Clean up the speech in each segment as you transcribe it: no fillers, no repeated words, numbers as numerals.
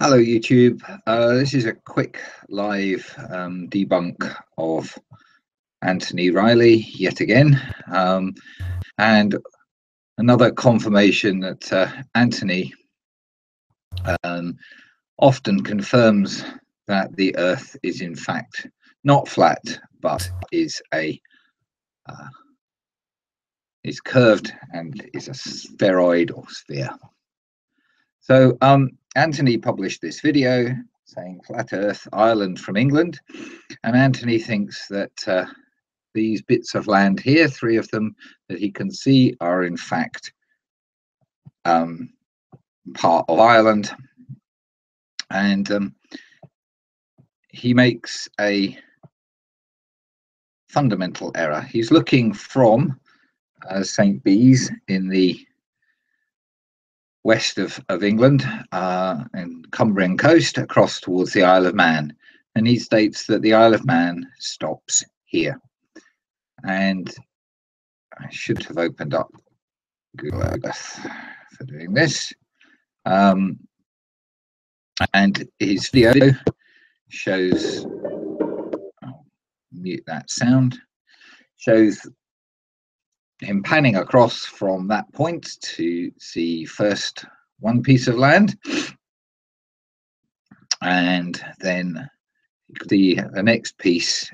Hello YouTube, this is a quick live debunk of Anthony Riley yet again, and another confirmation that Anthony often confirms that the Earth is in fact not flat but is curved and is a spheroid or sphere. So Anthony published this video saying flat Earth, Ireland from England, and Anthony thinks that these bits of land here, 3 of them that he can see, are in fact part of Ireland, and he makes a fundamental error. He's looking from St. Bees in the west of England and Cumbrian coast across towards the Isle of Man, and he states that the Isle of Man stops here. And I should have opened up Google Earth for doing this, and his video shows, I'll mute that sound, shows him panning across from that point to see first one piece of land, and then you can see the next piece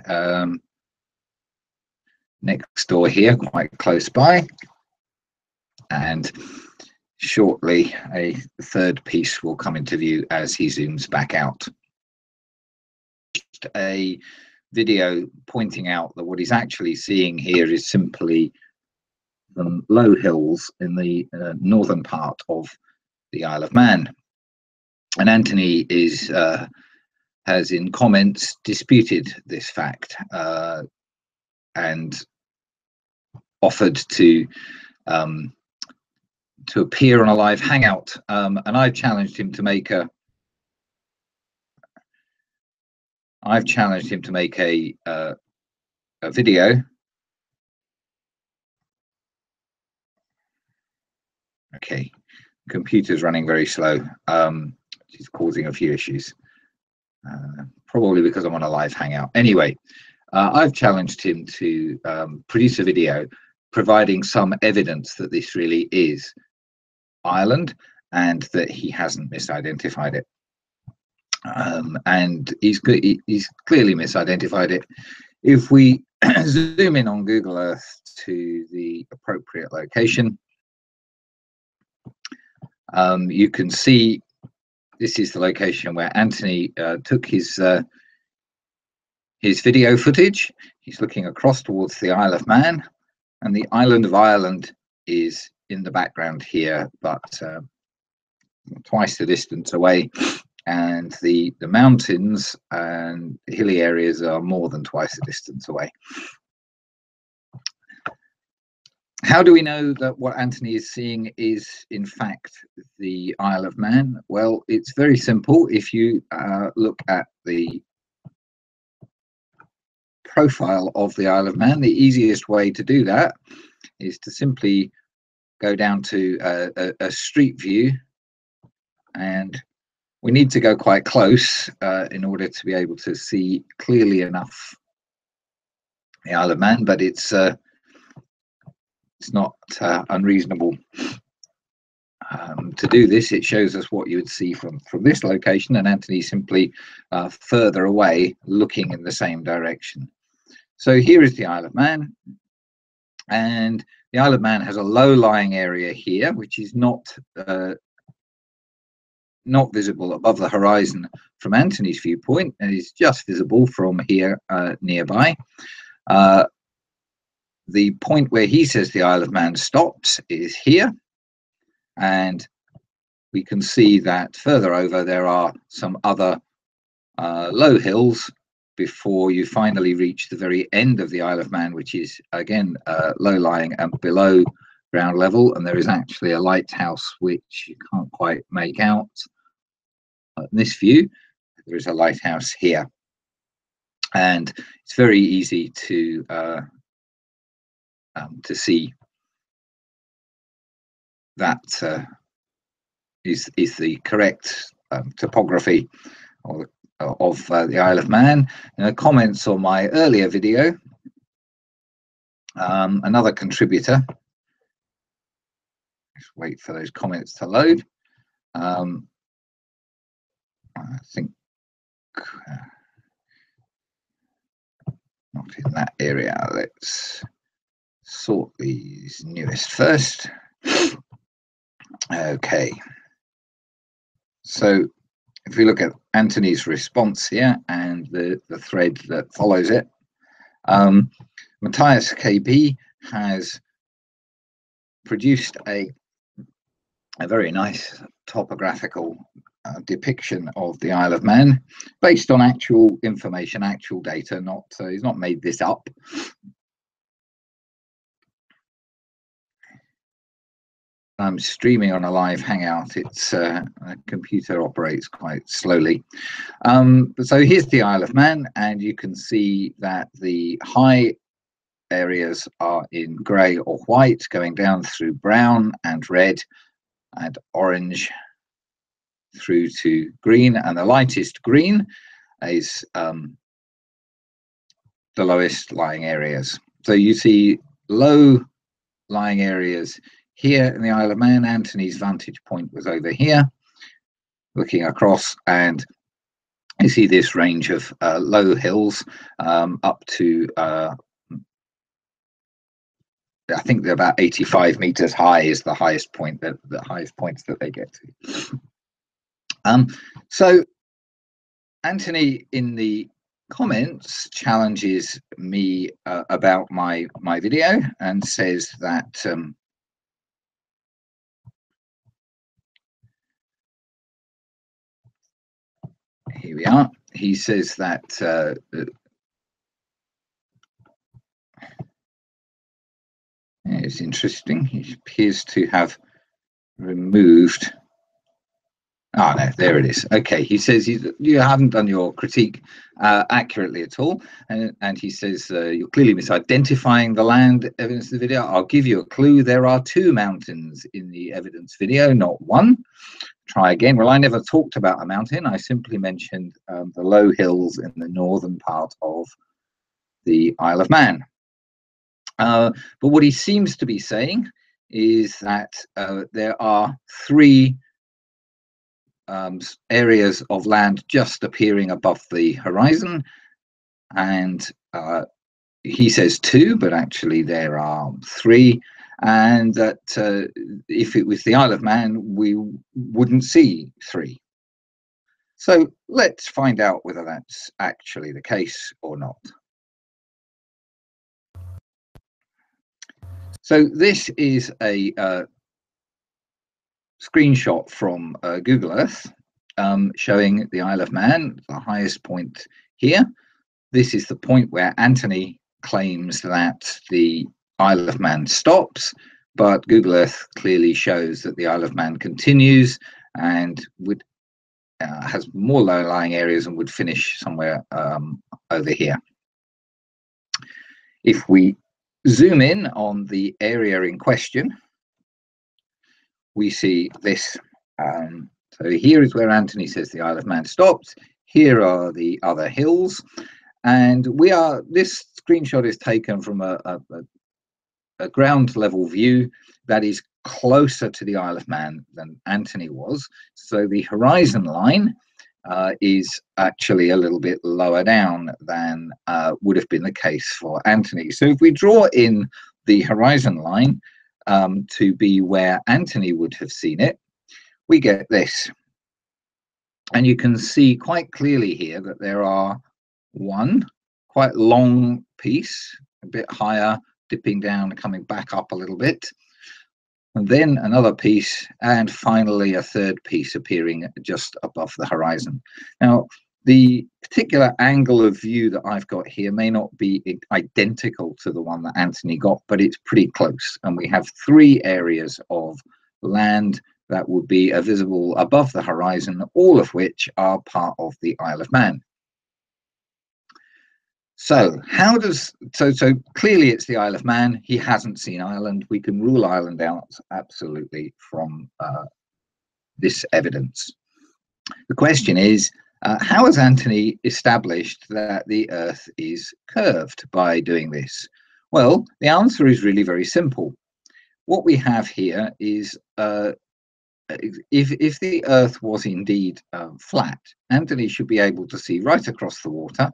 next door here, quite close by, and shortly a third piece will come into view as he zooms back out. A video pointing out that what he's actually seeing here is simply low hills in the northern part of the Isle of Man, and Anthony has in comments disputed this fact and offered to appear on a live hangout, and I've challenged him to make a video. Okay, computer's running very slow, which is causing a few issues, probably because I'm on a live hangout. Anyway, I've challenged him to produce a video providing some evidence that this really is Ireland and that he hasn't misidentified it. And he's clearly misidentified it. If we zoom in on Google Earth to the appropriate location, you can see this is the location where Anthony took his video footage. He's looking across towards the Isle of Man, and the island of Ireland is in the background here, but twice the distance away, and the mountains and hilly areas are more than twice the distance away. How do we know that what Anthony is seeing is in fact the Isle of Man? Well, it's very simple. If you look at the profile of the Isle of Man, the easiest way to do that is to simply go down to a street view, and we need to go quite close in order to be able to see clearly enough the Isle of Man, but it's not unreasonable to do this. It shows us what you would see from this location, and Anthony simply further away looking in the same direction. So here is the Isle of Man, and the Isle of Man has a low-lying area here, which is not visible above the horizon from Anthony's viewpoint, and is just visible from here nearby. The point where he says the Isle of Man stops is here, and we can see that further over there are some other low hills before you finally reach the very end of the Isle of Man, which is again low-lying and below ground level, and there is actually a lighthouse which you can't quite make out in this view. There is a lighthouse here, and it's very easy to see that is the correct topography or, of the Isle of Man. In the comments on my earlier video, another contributor, just wait for those comments to load. I think not in that area. Let's sort these newest first. Okay, so if we look at Anthony's response here and the thread that follows it, Matthias KB has produced a very nice topographical depiction of the Isle of Man based on actual information, actual data. Not he's not made this up. I'm streaming on a live hangout. It's a computer operates quite slowly. So here's the Isle of Man, and you can see that the high areas are in grey or white, going down through brown and red and orange through to green, and the lightest green is the lowest lying areas. So you see low lying areas here in the Isle of Man. Anthony's vantage point was over here, looking across, and you see this range of low hills up to I think they're about 85 meters high is the highest point, the highest points that they get to. So Anthony in the comments challenges me about my video and says that here we are. He says that it's interesting. He appears to have removed. Oh no, there it is. Okay, he says you haven't done your critique accurately at all, and he says you're clearly misidentifying the land evidence in the video. I'll give you a clue. There are 2 mountains in the evidence video, not 1. Try again. Well, I never talked about a mountain. I simply mentioned the low hills in the northern part of the Isle of Man. But what he seems to be saying is that there are 3 areas of land just appearing above the horizon, and he says 2, but actually there are 3, and that if it was the Isle of Man, we wouldn't see 3. So let's find out whether that's actually the case or not. So this is a screenshot from Google Earth showing the Isle of Man, the highest point here. This is the point where Anthony claims that the Isle of Man stops, but Google Earth clearly shows that the Isle of Man continues and would has more low-lying areas and would finish somewhere over here. If we zoom in on the area in question, we see this. So here is where Anthony says the Isle of Man stops. Here are the other hills, and this screenshot is taken from a ground level view that is closer to the Isle of Man than Anthony was. So the horizon line is actually a little bit lower down than would have been the case for Anthony. So if we draw in the horizon line to be where Anthony would have seen it, we get this. And you can see quite clearly here that there are one quite long piece, a bit higher, dipping down, coming back up a little bit, and then another piece, and finally a third piece appearing just above the horizon. Now, the particular angle of view that I've got here may not be identical to the one that Anthony got, but it's pretty close. And we have 3 areas of land that would be visible above the horizon, all of which are part of the Isle of Man. So so clearly it's the Isle of Man. He hasn't seen Ireland. We can rule Ireland out absolutely from this evidence. The question is, how has Anthony established that the Earth is curved by doing this? Well, the answer is really very simple. What we have here is, if the Earth was indeed flat, Anthony should be able to see right across the water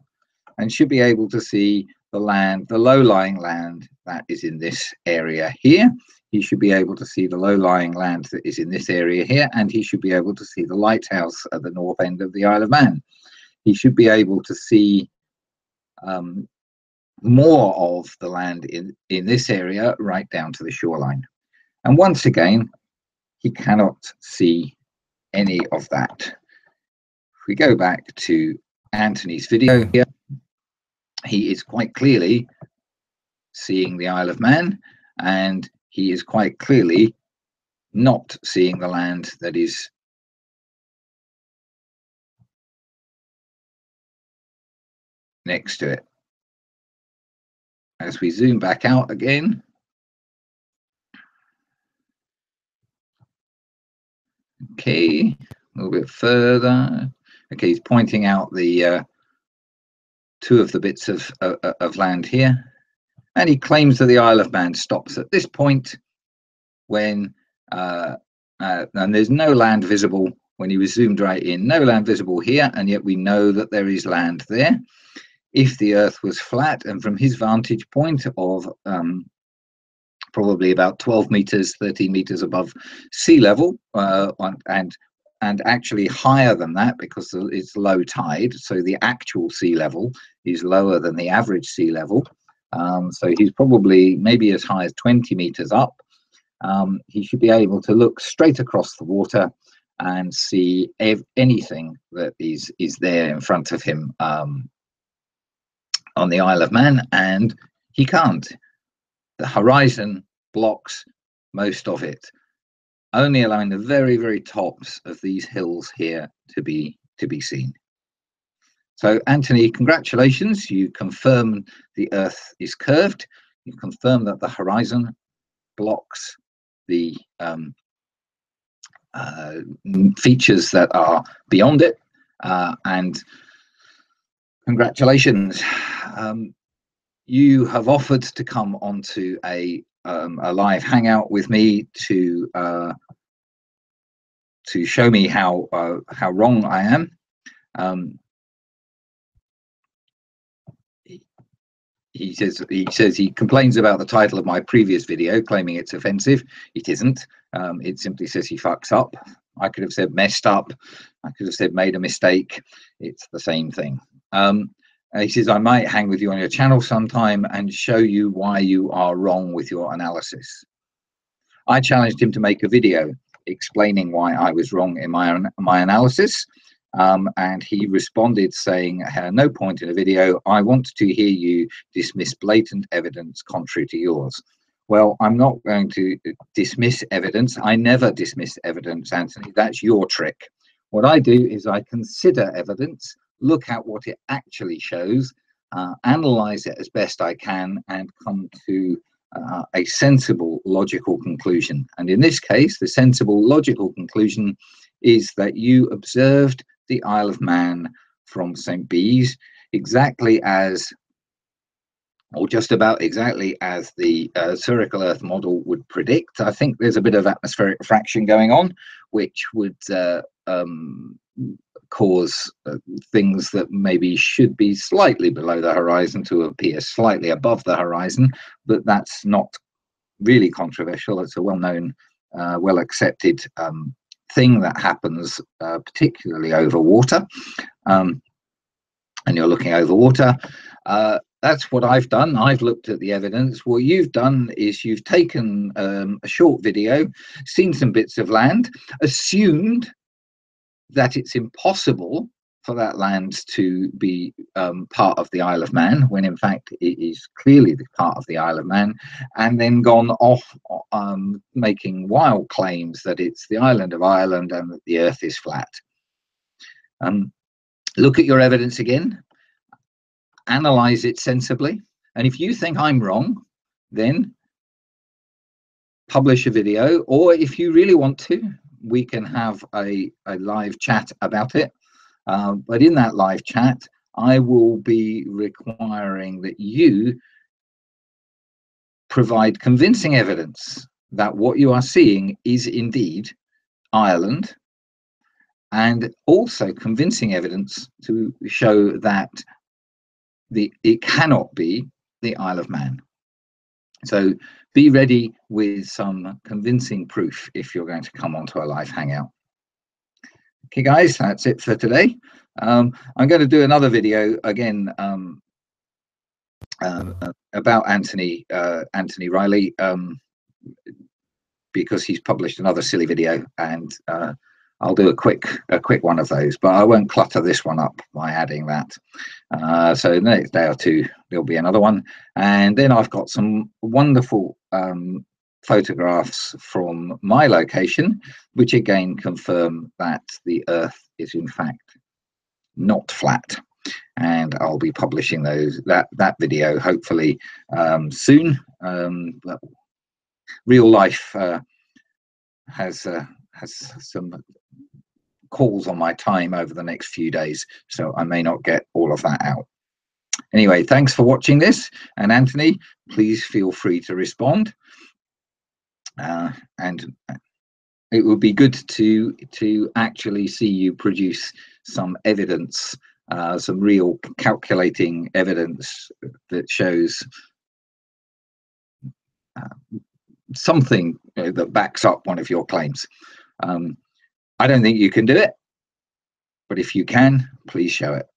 and should be able to see the land, the low-lying land that is in this area here. He should be able to see the low-lying land that is in this area here, and he should be able to see the lighthouse at the north end of the Isle of Man. He should be able to see more of the land in this area right down to the shoreline. And once again, he cannot see any of that. If we go back to Anthony's video here, he is quite clearly seeing the Isle of Man, and he is quite clearly not seeing the land that is next to it. As we zoom back out again, okay, a little bit further. Okay, he's pointing out the two of the bits of land here, and he claims that the Isle of Man stops at this point when and there's no land visible when he was zoomed right in, no land visible here, and yet we know that there is land there. If the Earth was flat, and from his vantage point of probably about 12 meters, 13 meters above sea level, and actually higher than that because it's low tide, so the actual sea level is lower than the average sea level. So he's probably maybe as high as 20 meters up. He should be able to look straight across the water and see anything that is there in front of him on the Isle of Man, and he can't. The horizon blocks most of it, only allowing the very, very tops of these hills here to be seen. So Anthony, congratulations, you confirm the Earth is curved. You confirm that the horizon blocks the features that are beyond it, and congratulations. You have offered to come onto a live hangout with me to show me how wrong I am. He says he complains about the title of my previous video, claiming it's offensive. It isn't. It simply says he fucks up. I could have said messed up. I could have said made a mistake. It's the same thing. He says, I might hang with you on your channel sometime and show you why you are wrong with your analysis. I challenged him to make a video explaining why I was wrong in my analysis. And he responded saying, no point in a video. I want to hear you dismiss blatant evidence contrary to yours. Well, I'm not going to dismiss evidence. I never dismiss evidence, Anthony. That's your trick. What I do is I consider evidence, look at what it actually shows, analyze it as best I can, and come to a sensible, logical conclusion. And in this case, the sensible, logical conclusion is that you observed the Isle of Man from St. Bees exactly as, or just about exactly as, the spherical Earth model would predict. I think there's a bit of atmospheric refraction going on, which would cause things that maybe should be slightly below the horizon to appear slightly above the horizon, but that's not really controversial. It's a well-known, well-accepted thing that happens particularly over water, and you're looking over water. That's what I've done. I've looked at the evidence. What you've done is you've taken a short video, seen some bits of land, assumed that it's impossible for that land to be part of the Isle of Man, when in fact it is clearly the part of the Isle of Man, and then gone off making wild claims that it's the island of Ireland and that the Earth is flat. Look at your evidence again, analyze it sensibly, and if you think I'm wrong, then publish a video, or if you really want to, we can have a live chat about it. But in that live chat, I will be requiring that you provide convincing evidence that what you are seeing is indeed Ireland, and also convincing evidence to show that it cannot be the Isle of Man. So be ready with some convincing proof if you're going to come onto a live hangout. Okay, guys, that's it for today. I'm going to do another video again about Anthony Riley, because he's published another silly video, and I'll do a quick one of those, but I won't clutter this one up by adding that. So the next day or two there'll be another one, and then I've got some wonderful photographs from my location, which again confirm that the Earth is in fact not flat. And I'll be publishing that video hopefully soon. But real life has some calls on my time over the next few days, so I may not get all of that out. Anyway, thanks for watching this, and Anthony, please feel free to respond. And it would be good to actually see you produce some evidence, some real calculating evidence that shows something that backs up one of your claims. I don't think you can do it, but if you can, please show it.